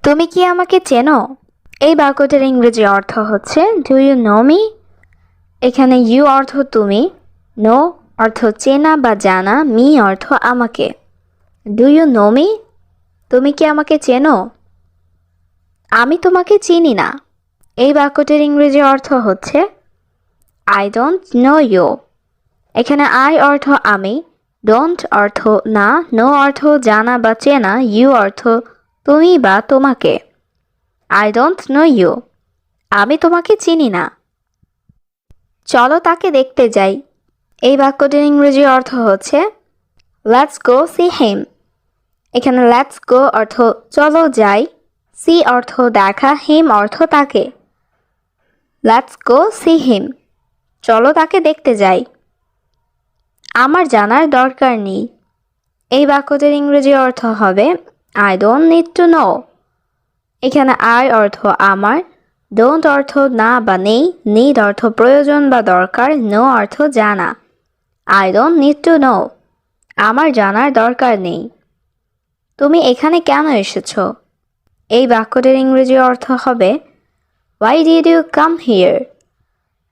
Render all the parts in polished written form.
তুমি কি আমাকে চেনো? এই বাক্যটার ইংরেজি অর্থ হচ্ছে ডু ইউ নো মি। এখানে ইউ অর্থ তুমি, নো অর্থ চেনা বা জানা, মি অর্থ আমাকে। Do you know me? তুমি কি আমাকে চেনো? আমি তোমাকে চিনি না। এই বাক্যটির ইংরেজি অর্থ হচ্ছে আই ডোন্ট নো ইউ। এখানে আই অর্থ আমি, ডোন্ট অর্থ না, নো অর্থ জানা বা চেনা, ইউ অর্থ তুমি বা তোমাকে। I don't know you. আমি তোমাকে চিনি না। চলো তাকে দেখতে যাই। এই বাক্যটির ইংরেজি অর্থ হচ্ছে লেটস গো সি হিম। এখানে লেটস গো অর্থ চলো যাই, সি অর্থ দেখা, হিম অর্থ তাকে। Let's go see him. চলো তাকে দেখতে যাই। আমার জানার দরকার নেই। এই বাক্যটির ইংরেজি অর্থ হবে I don't need to know. এখানে আই অর্থ আমার, ডোন্ট অর্থ না বা নেই, নিড অর্থ প্রয়োজন বা দরকার, নো অর্থ জানা। I don't need to know. আমার জানার দরকার নেই। তুমি এখানে কেন এসেছো? এই বাক্যটির ইংরেজি অর্থ হবে why did you come here.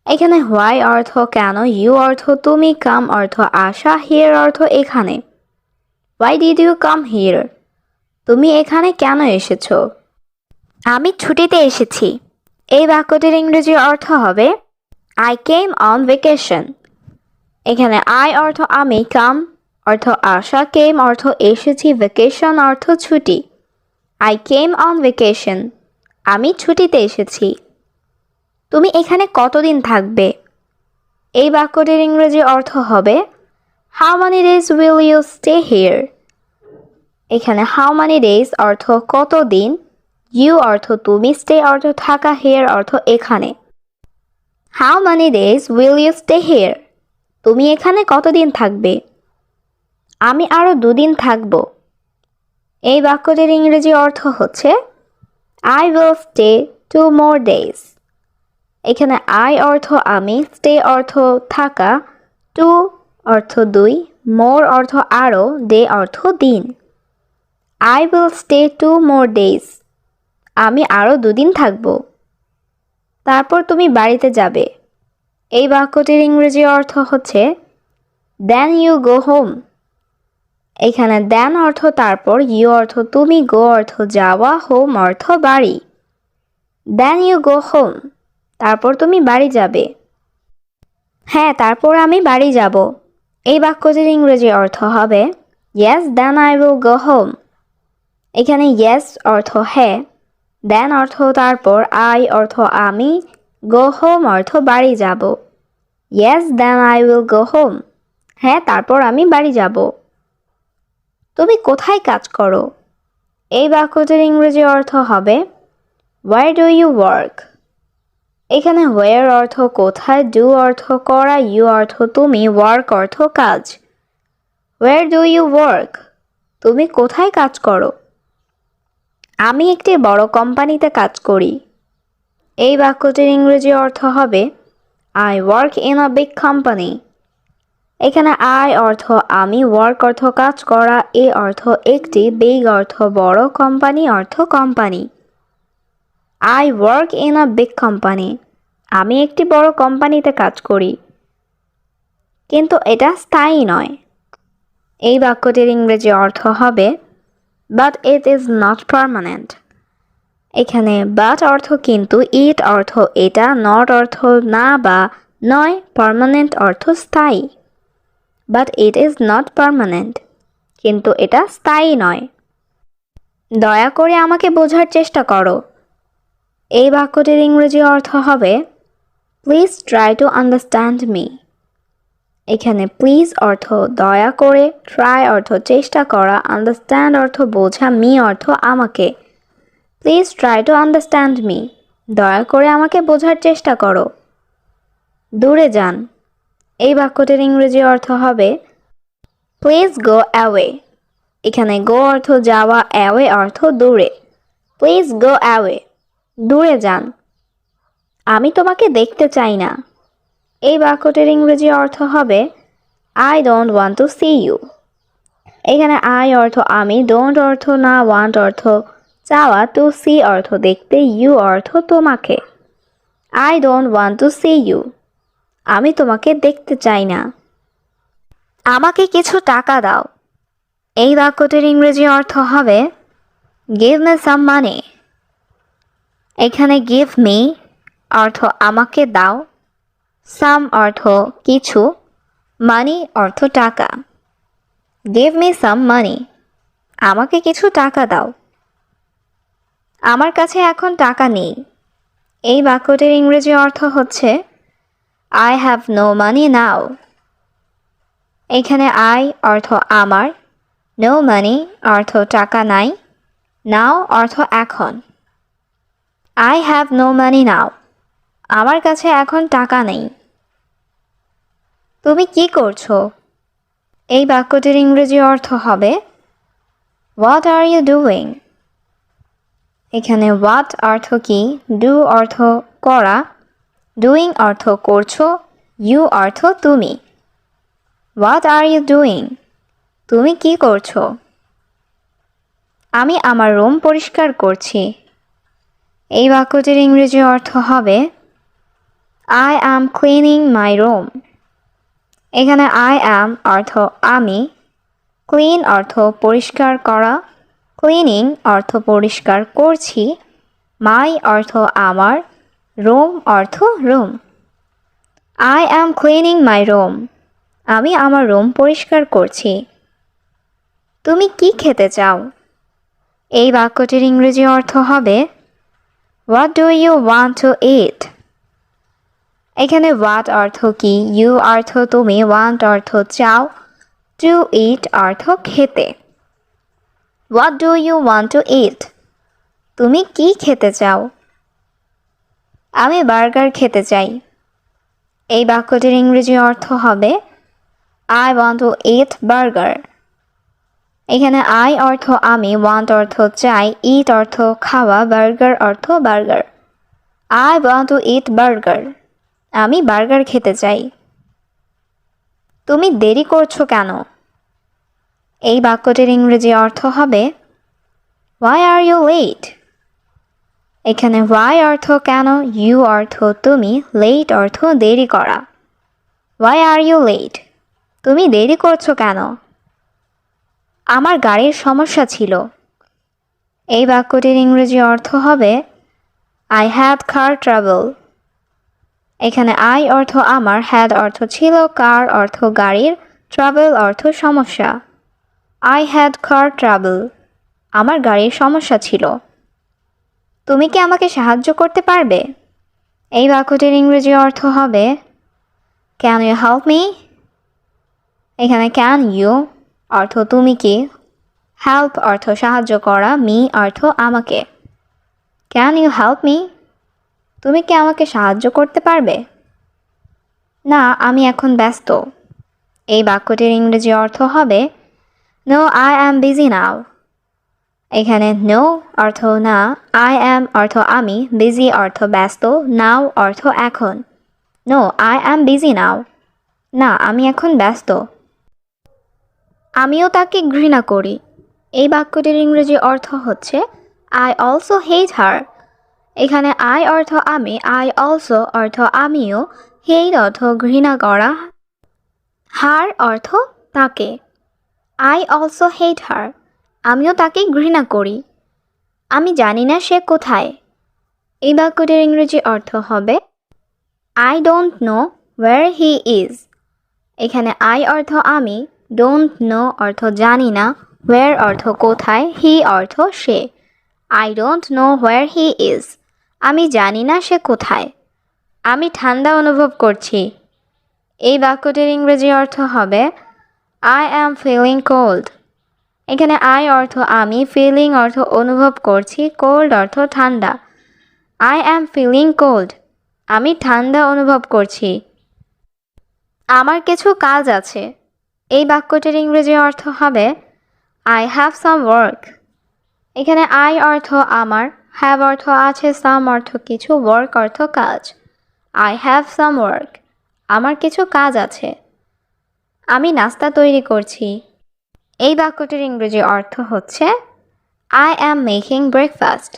এখানে হোয়াই অর্থ কেন, ইউ অর্থ তুমি, কাম অর্থ আসা, হিয়ার অর্থ এখানে। Why did you come here? তুমি এখানে কেন এসেছো? আমি ছুটিতে এসেছি। এই বাক্যটির ইংরেজি অর্থ হবে আই কেম অন ভেকেশন। এখানে আই অর্থ আমি, কাম অর্থ আসা, কেম অর্থ এসেছি, ভেকেশন অর্থ ছুটি। I came on vacation. আমি ছুটিতে এসেছি। তুমি এখানে কতদিন থাকবে? এই বাক্যটির ইংরেজি অর্থ হবে how many days will you stay here. এখানে হাউ মানি ডেজ অর্থ কতদিন, ইউ অর্থ তুমি, স্টে অর্থ থাকা, হিয়ার অর্থ এখানে। How many days will you stay here? তুমি এখানে কতদিন থাকবে? আমি আরও 2 দিন থাকব। এই বাক্যটির ইংরেজি অর্থ হচ্ছে I will stay 2 more days। এখানে আই অর্থ আমি, স্টে অর্থ থাকা, 2 অর্থ 2, মোর অর্থ আরও, ডে অর্থ দিন। I will stay 2 more days। আমি আরও 2 দিন থাকব। তারপর তুমি বাড়িতে যাবে। এই বাক্যটির ইংরেজি অর্থ হচ্ছে দেন ইউ গো হোম। এখানে দেন অর্থ তারপর, ইউ অর্থ তুমি, গো অর্থ যাওয়া, হোম অর্থ বাড়ি। Then you go home. তারপর তুমি বাড়ি যাবে। হ্যাঁ, তারপর আমি বাড়ি যাব। এই বাক্যটির ইংরেজি অর্থ হবে yes then I will go home. এখানে ইয়েস অর্থ হ্যাঁ, দেন অর্থ তারপর, আই অর্থ আমি, গো হোম অর্থ বাড়ি যাব। Yes then I will go home. হ্যাঁ, তারপর আমি বাড়ি যাব। তুমি কোথায় কাজ করো? এই বাক্যটির ইংরেজি অর্থ হবে হোয়ার ডু ইউ ওয়ার্ক। এখানে হোয়ার অর্থ কোথায়, ডু অর্থ করা, ইউ অর্থ তুমি, ওয়ার্ক অর্থ কাজ। Where do you work? তুমি কোথায় কাজ করো? আমি একটি বড় কোম্পানিতে কাজ করি। এই বাক্যটির ইংরেজি অর্থ হবে I work in a big company. এখানে আই অর্থ আমি, ওয়ার্ক অর্থ কাজ করা, এ অর্থ একটি, বিগ অর্থ বড়, কোম্পানি অর্থ company. I work in a big company. আমি একটি বড় কোম্পানিতে কাজ করি। কিন্তু এটা স্থায়ী নয়। এই বাক্যটির ইংরেজি অর্থ হবে but it is not permanent. এখানে বাট অর্থ কিন্তু, ইট অর্থ এটা, নট অর্থ না বা নয়, পার্মানেন্ট অর্থ স্থায়ী। But it is not permanent. কিন্তু এটা স্থায়ী নয়। দয়া করে আমাকে বোঝার চেষ্টা করো। এই বাক্যটির ইংরেজি অর্থ হবে please try to understand me. এখানে প্লিজ অর্থ দয়া করে, ট্রাই অর্থ চেষ্টা করা, আন্ডারস্ট্যান্ড অর্থ বোঝা, মি অর্থ আমাকে। Please try to understand me. দয়া করে আমাকে বোঝার চেষ্টা করো। দূরে যান। এই বাক্যটির ইংরেজি অর্থ হবে প্লিজ গো অ্যাওয়ে। এখানে গো অর্থ যাওয়া, অ্যাওয়ে অর্থ দূরে। Please go away. দূরে যান। আমি তোমাকে দেখতে চাই না। এই বাক্যটির ইংরেজি অর্থ হবে I don't want to see you. এখানে আই অর্থ আমি, ডোন্ট অর্থ না, ওয়ান্ট অর্থ চাওয়া, টু সি অর্থ দেখতে, ইউ অর্থ তোমাকে। I don't want to see you, আমি তোমাকে দেখতে চাই না। আমাকে কিছু টাকা দাও। এই বাক্যটির ইংরেজি অর্থ হবে গিভ মি সাম মানি। এখানে গিভ মি অর্থ আমাকে দাও, সাম অর্থ কিছু, মানি অর্থ টাকা। গিভ মি সাম মানি, আমাকে কিছু টাকা দাও। আমার কাছে এখন টাকা নেই। এই বাক্যটির ইংরেজি অর্থ হচ্ছে আই হ্যাভ নো মানি নাও। এখানে আই অর্থ আমার, নো মানি অর্থ টাকা নাই, নাও অর্থ এখন। আই হ্যাভ নো মানি নাও, আমার কাছে এখন টাকা নেই। তুমি কি করছো? এই বাক্যটির ইংরেজি অর্থ হবে হোয়াট আর ইউ ডুইং। এখানে হোয়াট অর্থ কি, ডু অর্থ করা, ডুইং অর্থ করছো, ইউ অর্থ তুমি। হোয়াট আর ইউ ডুইং, তুমি কি করছো? আমি আমার রুম পরিষ্কার করছি। এই বাক্যটির ইংরেজি অর্থ হবে I am cleaning my room. এখানে আই অ্যাম অর্থ আমি, ক্লিন অর্থ পরিষ্কার করা, ক্লিনিং অর্থ পরিষ্কার করছি, মাই অর্থ আমার, রুম অর্থ room. I am cleaning my room, আমি আমার রুম পরিষ্কার করছি। তুমি কি খেতে চাও? এই বাক্যটির ইংরেজি অর্থ হবে what do you want to eat. এখানে হোয়াট অর্থ কি, ইউ অর্থ তুমি, ওয়ান্ট অর্থ চাও, টু ইট অর্থ খেতে। What do you want to eat, তুমি কি খেতে চাও? আমি বার্গার খেতে চাই। এই বাক্যটির ইংরেজি অর্থ হবে I want to it burger. এখানে আই অর্থ আমি, ওয়ান্ট অর্থ চাই, ইট অর্থ খাওয়া, বার্গার অর্থ burger. I want to it burger, আমি বার্গার খেতে চাই। তুমি দেরি করছো কেন? এই বাক্যটির ইংরেজি অর্থ হবে হোয়াই আর ইউ লেট। এখানে হোয়াই অর্থ কেন, ইউ অর্থ তুমি, লেট অর্থ দেরি করা। হোয়াই আর ইউ লেট, তুমি দেরি করছো কেন? আমার গাড়ির সমস্যা ছিল। এই বাক্যটির ইংরেজি অর্থ হবে আই হ্যাড কার ট্রাবল। এখানে আই অর্থ আমার, হ্যাড অর্থ ছিল, কার অর্থ গাড়ির, ট্রাভেল অর্থ সমস্যা। আই হ্যাড কার ট্রাবল, আমার গাড়ির সমস্যা ছিল। তুমি কি আমাকে সাহায্য করতে পারবে? এই বাক্যটির ইংরেজি অর্থ হবে ক্যান ইউ হেল্প মি। এখানে ক্যান ইউ অর্থ তুমি কি, হেল্প অর্থ সাহায্য করা, মি অর্থ আমাকে। ক্যান ইউ হেল্প মি, তুমি কি আমাকে সাহায্য করতে পারবে? না, আমি এখন ব্যস্ত। এই বাক্যটির ইংরেজি অর্থ হবে no I am busy now. এখানে নো অর্থ না, আই অ্যাম অর্থ আমি, বিজি অর্থ ব্যস্ত, নাও অর্থ এখন। No I am busy now, না আমি এখন ব্যস্ত। আমিও তাকে ঘৃণা করি। এই বাক্যটির ইংরেজি অর্থ হচ্ছে আই অলসো হেট হার। এখানে আই অর্থ আমি, আই অলসো অর্থ আমিও, হেট অর্থ ঘৃণা করা, হার অর্থ তাকে। আই অলসো হেট হার, আমিও তাকে ঘৃণা করি। আমি জানি না সে কোথায়। এই বাক্যটির ইংরেজি অর্থ হবে I don't know where he is. এখানে আই অর্থ আমি, ডোন্ট নো অর্থ জানি না, ওয়্যার অর্থ কোথায়, হি অর্থ সে। I don't know where he is, আমি জানি না সে কোথায়। আমি ঠান্ডা অনুভব করছি। এই বাক্যটির ইংরেজি অর্থ হবে আই অ্যাম ফিলিং কোল্ড। এখানে আই অর্থ আমি, ফিলিং অর্থ অনুভব করছি, কোল্ড অর্থ ঠান্ডা। আই অ্যাম ফিলিং কোল্ড, আমি ঠান্ডা অনুভব করছি। আমার কিছু কাজ আছে। এই বাক্যটির ইংরেজি অর্থ হবে আই হ্যাভ সাম ওয়ার্ক। এখানে আই অর্থ আমার, হ্যাভ অর্থ আছে, সাম অর্থ কিছু, ওয়ার্ক অর্থ কাজ। আই হ্যাভ সাম ওয়ার্ক, আমার কিছু কাজ আছে। আমি নাস্তা তৈরি করছি। এই বাক্যটির ইংরেজি অর্থ হচ্ছে আই অ্যাম মেকিং ব্রেকফাস্ট।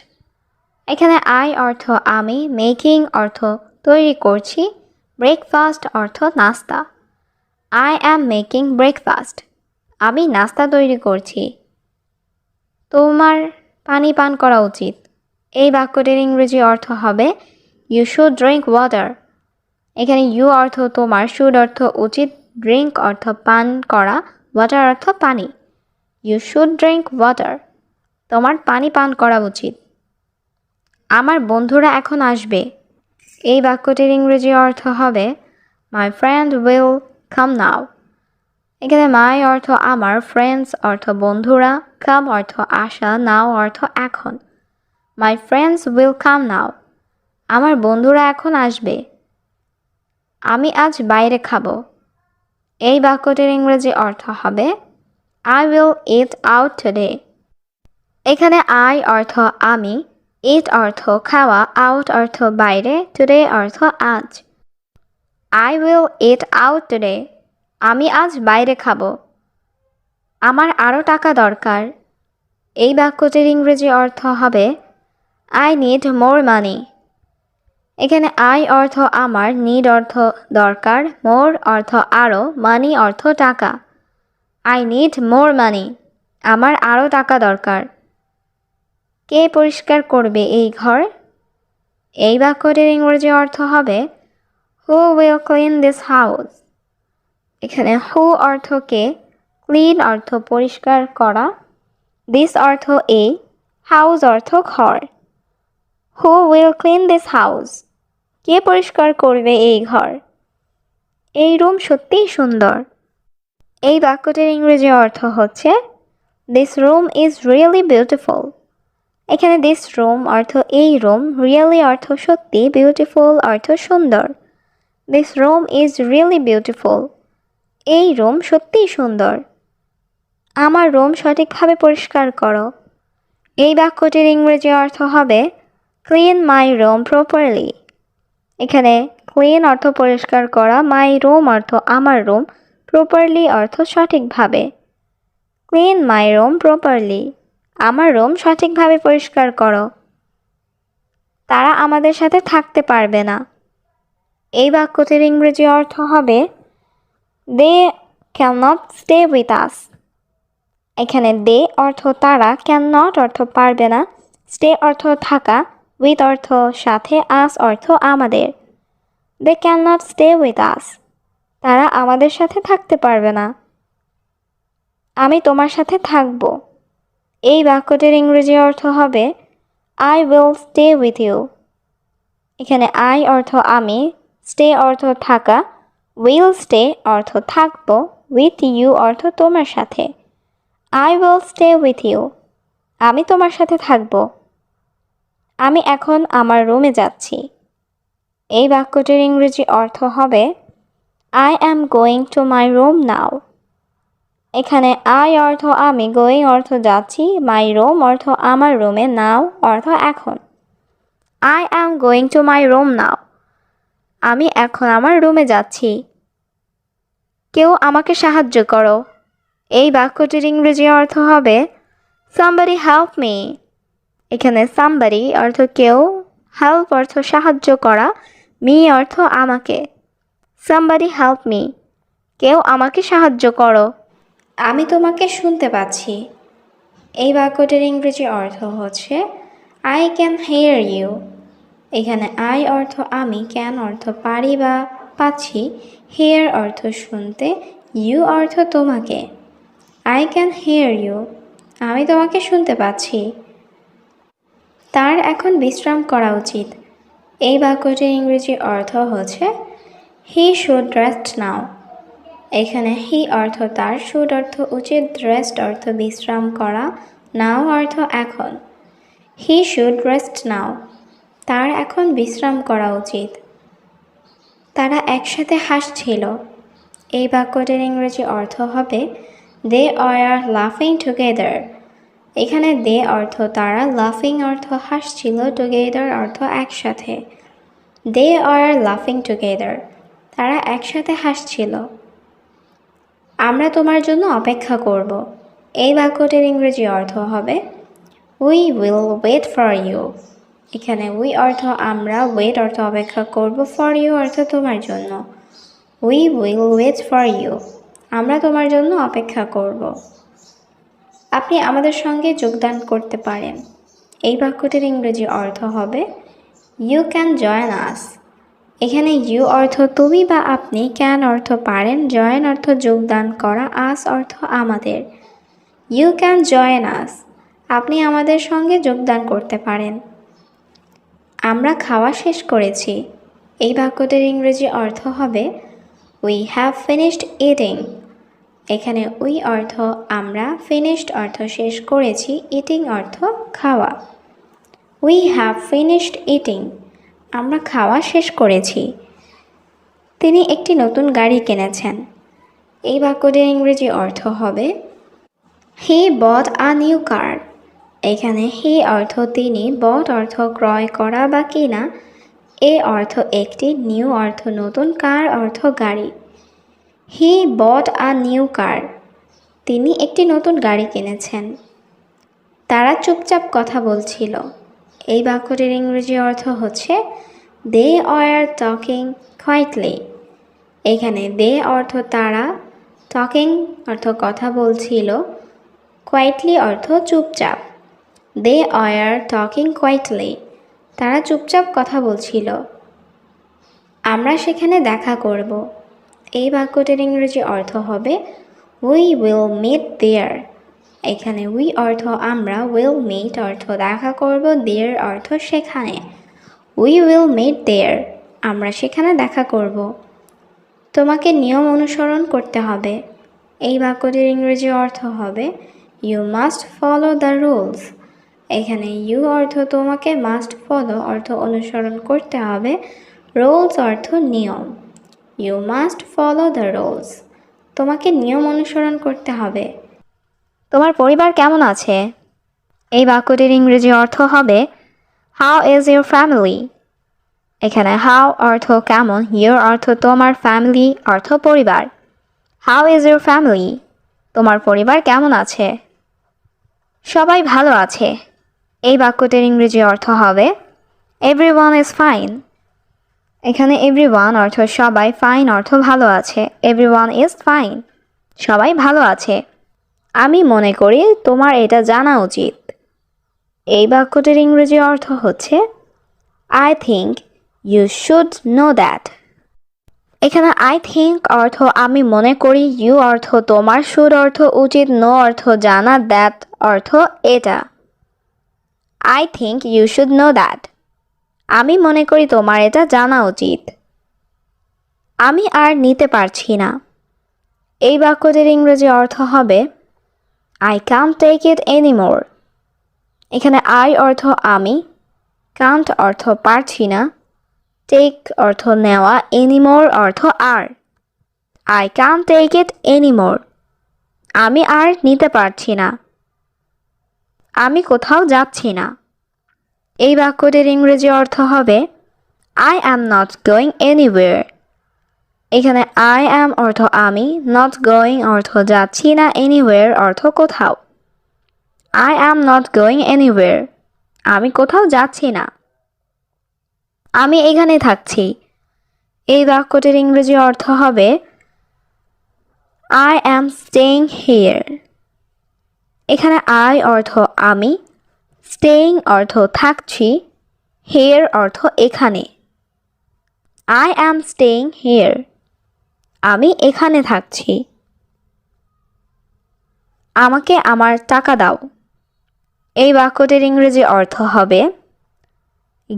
এখানে আই অর্থ আমি, মেকিং অর্থ তৈরি করছি, ব্রেকফাস্ট অর্থ নাস্তা। আই অ্যাম মেকিং ব্রেকফাস্ট, আমি নাস্তা তৈরি করছি। তোমার পানি পান করা উচিত। এই বাক্যটির ইংরেজি অর্থ হবে ইউ শুড ড্রিঙ্ক ওয়াটার। এখানে ইউ অর্থ তোমার, শুড অর্থ উচিত, ড্রিঙ্ক অর্থ পান করা, ওয়াটার অর্থ পানি। ইউ শুড ড্রিঙ্ক ওয়াটার, তোমার পানি পান করা উচিত। আমার বন্ধুরা এখন আসবে। এই বাক্যটির ইংরেজি অর্থ হবে মাই ফ্রেন্ড উইল কাম নাও। এখানে মাই অর্থ আমার, ফ্রেন্ডস অর্থ বন্ধুরা, কাম অর্থ আসা, নাও অর্থ এখন। মাই ফ্রেন্ডস উইল কাম নাও, আমার বন্ধুরা এখন আসবে। আমি আজ বাইরে খাবো। এই বাক্যটির ইংরেজি অর্থ হবে I will it out today. এখানে আই অর্থ আমি, ইট অর্থ খাওয়া, আউট অর্থ বাইরে, টুডে অর্থ আজ। I will it out today, আমি আজ বাইরে খাবো। আমার আরও টাকা দরকার। এই বাক্যটির ইংরেজি অর্থ হবে আই নিড মোর মানি। এখানে আই অর্থ আমার, নিড অর্থ দরকার, মোর অর্থ আরও, মানি অর্থ টাকা। আই নিড মোর মানি, আমার আরও টাকা দরকার। কে পরিষ্কার করবে এই ঘর? এই বাক্যটির ইংরেজি অর্থ হবে হু উইল ক্লিন দিস হাউস। এখানে হু অর্থ কে, ক্লিন অর্থ পরিষ্কার করা, দিস অর্থ এই, হাউস অর্থ ঘর। Who will clean this house, কে পরিষ্কার করবে এই ঘর? এই রুম সত্যিই সুন্দর। এই বাক্যটির ইংরেজি অর্থ হচ্ছে this room is really beautiful. এখানে দিস রুম অর্থ এই রুম, রিয়েলি অর্থ সত্যি, বিউটিফুল অর্থ সুন্দর। This room is really beautiful, এই রুম সত্যিই সুন্দর। আমার রুম সঠিকভাবে পরিষ্কার করো। এই বাক্যটির ইংরেজি অর্থ হবে ক্লিন মাই রুম প্রপারলি। এখানে ক্লিন অর্থ পরিষ্কার করা, মাই রুম অর্থ আমার রুম, প্রপারলি অর্থ সঠিকভাবে। ক্লিন মাই রুম প্রপারলি, আমার রুম সঠিকভাবে পরিষ্কার করো। তারা আমাদের সাথে থাকতে পারবে না। এই বাক্যটির ইংরেজি অর্থ হবে they can not stay with us. এখানে দে অর্থ তারা, ক্যান নট অর্থ পারবে না, স্টে অর্থ থাকা, উইথ অর্থ সাথে, আস অর্থ আমাদের। They can not stay with us, তারা আমাদের সাথে থাকতে পারবে না। আমি তোমার সাথে থাকব। এই বাক্যটির ইংরেজি অর্থ হবে I will stay with you. এখানে আই অর্থ আমি, স্টে অর্থ থাকা, উইল স্টে অর্থ থাকব, উইথ ইউ অর্থ তোমার সাথে। I will stay with you, আমি তোমার সাথে থাকব। আমি এখন আমার রুমে যাচ্ছি। এই বাক্যটির ইংরেজি অর্থ হবে I am going to my room now. এখানে আই অর্থ আমি, গোয়িং অর্থ যাচ্ছি, মাই রুম অর্থ আমার রুমে, নাও অর্থ এখন। I am going to my room now, আমি এখন আমার রুমে যাচ্ছি। কেউ আমাকে সাহায্য করো। এই বাক্যটির ইংরেজি অর্থ হবে সামবডি হেল্প মি। এখানে সামবডি অর্থ কেউ, হেল্প অর্থ সাহায্য করা, মি অর্থ আমাকে। সামবডি হেল্প মি, কেউ আমাকে সাহায্য করো। আমি তোমাকে শুনতে পাচ্ছি। এই বাক্যটির ইংরেজি অর্থ হচ্ছে আই ক্যান হিয়ার ইউ। এখানে আই অর্থ আমি, ক্যান অর্থ পারি বা পাচ্ছি, হিয়ার অর্থ শুনতে, ইউ অর্থ তোমাকে। আই ক্যান হিয়ার ইউ, আমি তোমাকে শুনতে পাচ্ছি। তার এখন বিশ্রাম করা উচিত। এই বাক্যটির ইংরেজি অর্থ হচ্ছে হি শুড রেস্ট নাও। এখানে হি অর্থ তার, শুড অর্থ উচিত, রেস্ট অর্থ বিশ্রাম করা, নাও অর্থ এখন। হি শুড রেস্ট নাও, তার এখন বিশ্রাম করা উচিত। তারা একসাথে হাসছিল। এই বাক্যটির ইংরেজি অর্থ হবে দে আর লাফিং টুগেদার। এখানে দে অর্থ তারা, লাফিং অর্থ হাসছিল, টুগেদার অর্থ একসাথে। দে আর লাফিং টুগেদার, তারা একসাথে হাসছিল। আমরা তোমার জন্য অপেক্ষা করব। এই বাক্যটির ইংরেজি অর্থ হবে we will wait for you. এখানে উই অর্থ আমরা, ওয়েট অর্থ অপেক্ষা করব, ফর ইউ অর্থ তোমার জন্য। We will wait for you, আমরা তোমার জন্য অপেক্ষা করব। আপনি আমাদের সঙ্গে যোগদান করতে পারেন। এই বাক্যটির ইংরেজি অর্থ হবে ইউ ক্যান জয়েন আস। এখানে ইউ অর্থ তুমি বা আপনি, ক্যান অর্থ পারেন, জয়েন অর্থ যোগদান করা, আস অর্থ আমাদের। ইউ ক্যান জয়েন আস, আপনি আমাদের সঙ্গে যোগদান করতে পারেন। আমরা খাওয়া শেষ করেছি। এই বাক্যটির ইংরেজি অর্থ হবে উই হ্যাভ ফিনিশড ইটিং। এখানে উই অর্থ আমরা, ফিনিশড অর্থ শেষ করেছি, ইটিং অর্থ খাওয়া। উই হ্যাভ ফিনিশড ইটিং, আমরা খাওয়া শেষ করেছি। তিনি একটি নতুন গাড়ি কিনেছেন। এই বাক্যটির ইংরেজি অর্থ হবে হি বট আ নিউ কার। এখানে হি অর্থ তিনি, বট অর্থ ক্রয় করা বা কিনা, এ অর্থ একটি, নিউ অর্থ নতুন, কার অর্থ গাড়ি। হি বট আ নিউ কার, তিনি একটি নতুন গাড়ি কিনেছেন। তারা চুপচাপ কথা বলছিল। এই বাক্যটির ইংরেজি অর্থ হচ্ছে দে আর টকিং কোয়াইটলি। এখানে দে অর্থ তারা, টকিং অর্থ কথা বলছিল, কোয়াইটলি অর্থ চুপচাপ। দে আর টকিং কোয়াইটলি, তারা চুপচাপ কথা বলছিল। আমরা সেখানে দেখা করব। এই বাক্যটির ইংরেজি অর্থ হবে উই উইল মিট দেয়ার। এখানে উই অর্থ আমরা, উইল মিট অর্থ দেখা করব, দেয়ার অর্থ সেখানে। উই উইল মিট দেয়ার, আমরা সেখানে দেখা করব। তোমাকে নিয়ম অনুসরণ করতে হবে। এই বাক্যটির ইংরেজি অর্থ হবে you must follow the rules. এখানে ইউ অর্থ তোমাকে, মাস্ট ফলো অর্থ অনুসরণ করতে হবে, রুলস অর্থ নিয়ম। You must follow the rules, তোমাকে নিয়ম অনুসরণ করতে হবে। তোমার পরিবার কেমন আছে? এই বাক্যটির ইংরেজি অর্থ হবে হাউ ইজ ইউর ফ্যামিলি। এখানে হাউ অর্থ কেমন, ইউর অর্থ তোমার, ফ্যামিলি অর্থ পরিবার। হাউ ইজ ইউর ফ্যামিলি, তোমার পরিবার কেমন আছে? সবাই ভালো আছে। এই বাক্যটির ইংরেজি অর্থ হবে এভরিওয়ান ইজ ফাইন। এখানে এভরিওয়ান অর্থ সবাই, ফাইন অর্থ ভালো আছে, এভরিওয়ান ইজ ফাইন, সবাই ভালো আছে। আমি মনে করি তোমার এটা জানা উচিত। এই বাক্যটির ইংরেজি অর্থ হচ্ছে I think you should know that. এখানে আই থিঙ্ক অর্থ আমি মনে করি, ইউ অর্থ তোমার, শুড অর্থ উচিত, নো অর্থ জানা, দ্যাট অর্থ এটা। I think you should know that, আমি মনে করি তোমার এটা জানা উচিত। আমি আর নিতে পারছি না। এই বাক্যটির ইংরেজি অর্থ হবে I can't take it anymore. এখানে আই অর্থ আমি, কান্ট অর্থ পারছি না, টেক অর্থ নেওয়া, এনিমোর অর্থ আর। I can't take it anymore, আমি আর নিতে পারছি না। আমি কোথাও যাচ্ছি না। এই বাক্যটির ইংরেজি অর্থ হবে I am not going anywhere. এখানে আই অ্যাম অর্থ আমি, নট গোয়িং অর্থ যাচ্ছি না, এনিওয়্যার অর্থ কোথাও। I am not going anywhere, আমি কোথাও যাচ্ছি না। আমি এখানে থাকছি। এই বাক্যটির ইংরেজি অর্থ হবে আই অ্যাম স্টেইং হিয়ার। এখানে আই অর্থ আমি, স্টেইং অর্থ থাকছি, হিয়ার অর্থ এখানে। আই অ্যাম স্টেইং হিয়ার, আমি এখানে থাকছি। আমাকে আমার টাকা দাও। এই বাক্যটির ইংরেজি অর্থ হবে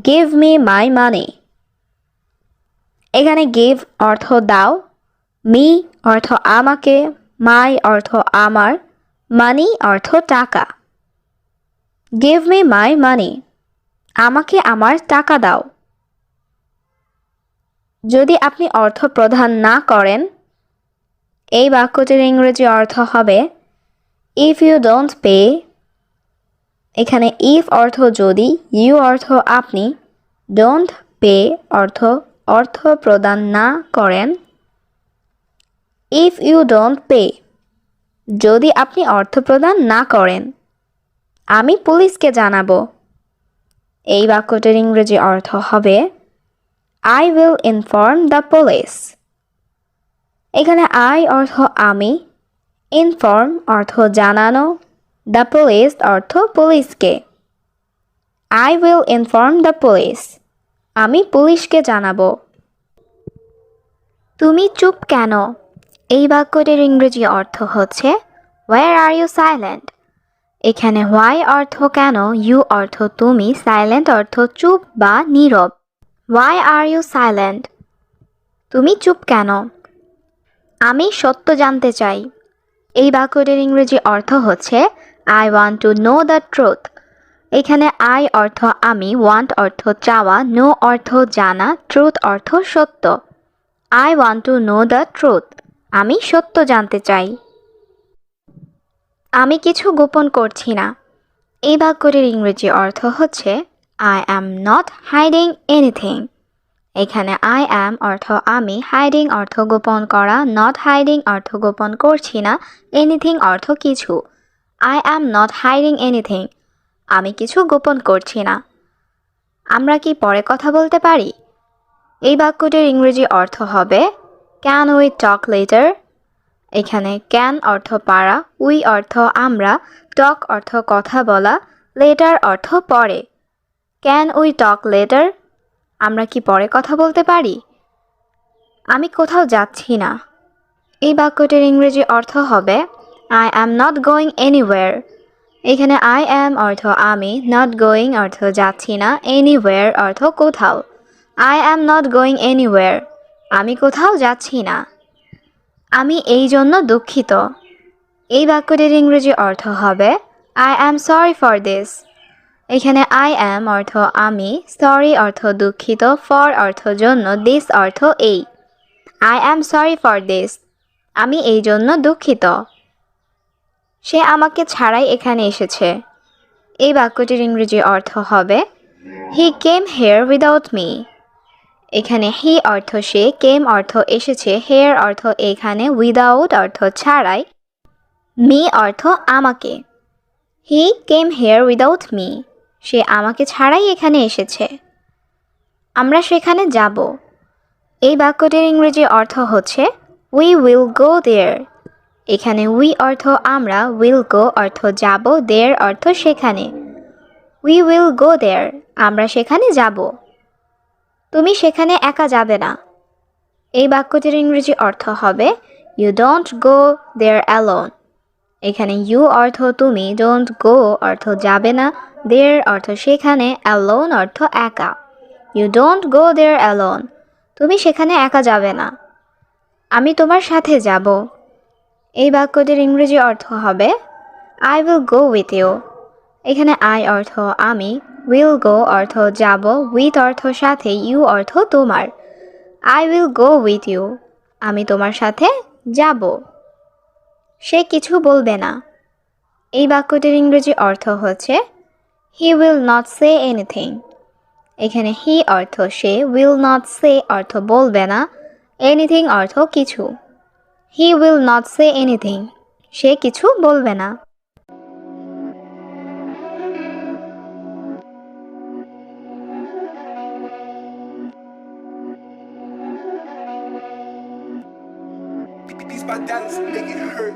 গিভ মি মাই মানি। এখানে গিভ অর্থ দাও, মি অর্থ আমাকে, মাই অর্থ আমার, মানি অর্থ টাকা। গিভ মি মাই মানি, আমাকে আমার টাকা দাও। যদি আপনি অর্থ প্রদান না করেন, এই বাক্যটির ইংরেজি অর্থ হবে ইফ ইউ ডোন্ট পে। এখানে ইফ অর্থ যদি, ইউ অর্থ আপনি, ডোন্ট পে অর্থ অর্থ প্রদান না করেন। ইফ ইউ ডোন্ট পে, যদি আপনি অর্থ প্রদান না করেন। আমি পুলিশকে জানাবো। এই বাক্যটির ইংরেজি অর্থ হবে I will inform the police. এখানে I অর্থ আমি, ইনফর্ম অর্থ জানানো, দ্য পুলিশ অর্থ পুলিশকে। I will inform the police. আমি পুলিশকে জানাবো। তুমি চুপ কেন? এই বাক্যটির ইংরেজি অর্থ হচ্ছে Where are you silent? এখানে why অর্থ কেন, you অর্থ তুমি, silent অর্থ চুপ বা নীরব। Why are you silent? তুমি চুপ কেন? আমি সত্য জানতে চাই। এই বাক্যটির ইংরেজি অর্থ হচ্ছে I want to know the truth. এখানে I অর্থ আমি, want অর্থ চাওয়া, know অর্থ জানা, truth অর্থ সত্য। I want to know the truth. আমি সত্য জানতে চাই। আমি কিছু গোপন করছি না। এই বাক্যটির ইংরেজি অর্থ হচ্ছে I am not hiding anything. এখানে I am অর্থ আমি, hiding অর্থ গোপন করা, not hiding অর্থ গোপন করছি না, anything অর্থ কিছু। I am not hiding anything. আমি কিছু গোপন করছি না। আমরা কি পরে কথা বলতে পারি? এই বাক্যটির ইংরেজি অর্থ হবে Can we talk later? এখানে can অর্থ পারা, we অর্থ আমরা, talk অর্থ কথা বলা, later অর্থ পরে। Can we talk later? আমরা কি পরে কথা বলতে পারি? আমি কোথাও যাচ্ছি না। এই বাক্যটির ইংরেজি অর্থ হবে I am not going anywhere. এখানে I am অর্থ আমি, not going অর্থ যাচ্ছি না, anywhere অর্থ কোথাও। I am not going anywhere. আমি কোথাও যাচ্ছি না। আমি এই জন্য দুঃখিত। এই বাক্যটির ইংরেজি অর্থ হবে I am sorry for this. এখানে I am অর্থ আমি, sorry অর্থ দুঃখিত, for অর্থ জন্য, this অর্থ এই। I am sorry for this. আমি এই জন্য দুঃখিত। সে আমাকে ছাড়াই এখানে এসেছে। এই বাক্যটির ইংরেজি অর্থ হবে He came here without me. এখানে he অর্থ সে, came অর্থ এসেছে, here অর্থ এখানে, without অর্থ ছাড়াই, me অর্থ আমাকে। He came here without me. সে আমাকে ছাড়াই এখানে এসেছে। আমরা সেখানে যাব। এই বাক্যটির ইংরেজি অর্থ হচ্ছে We will go there. এখানে we অর্থ আমরা, will go অর্থ যাব, there অর্থ সেখানে। We will go there. আমরা সেখানে যাব। তুমি সেখানে একা যাবে না। এই বাক্যটির ইংরেজি অর্থ হবে You don't go there alone. এখানে you অর্থ তুমি, don't go অর্থ যাবে না, there অর্থ সেখানে, alone অর্থ একা। You don't go there alone. তুমি সেখানে একা যাবে না। আমি তোমার সাথে যাব। এই বাক্যটির ইংরেজি অর্থ হবে I will go with you. এখানে I অর্থ আমি, will go অর্থ যাব, with অর্থ সাথে, you অর্থ তোমার। I will go with you. আমি তোমার সাথে যাব। সে কিছু বলবে না। এই বাক্যটির ইংরেজি অর্থ হচ্ছে He will not say anything. এখানে he অর্থ সে, will not say অর্থ বলবে না, anything অর্থ কিছু। He will not say anything. সে কিছু বলবে না। Beats by Dallas, make it hurt.